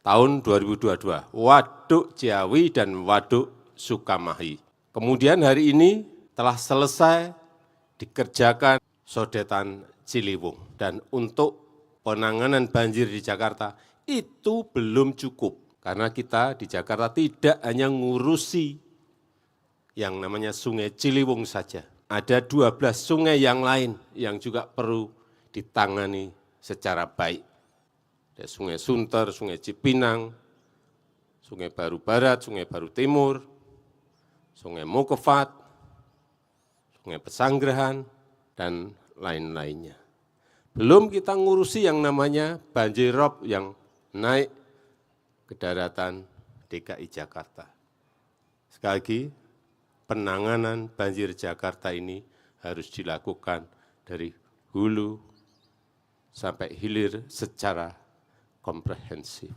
tahun 2022, Waduk Ciawi dan Waduk Sukamahi. Kemudian hari ini telah selesai dikerjakan sodetan Ciliwung. Dan untuk penanganan banjir di Jakarta itu belum cukup. Karena kita di Jakarta tidak hanya ngurusi yang namanya Sungai Ciliwung saja. Ada 12 sungai yang lain yang juga perlu ditangani secara baik. Ada Sungai Sunter, Sungai Cipinang, Sungai Baru Barat, Sungai Baru Timur, Sungai Mokefat, Sungai Pesanggerahan, dan lain-lainnya. Belum kita ngurusi yang namanya banjirop yang naik ke daratan DKI Jakarta. Sekali lagi, penanganan banjir Jakarta ini harus dilakukan dari hulu sampai hilir secara komprehensif.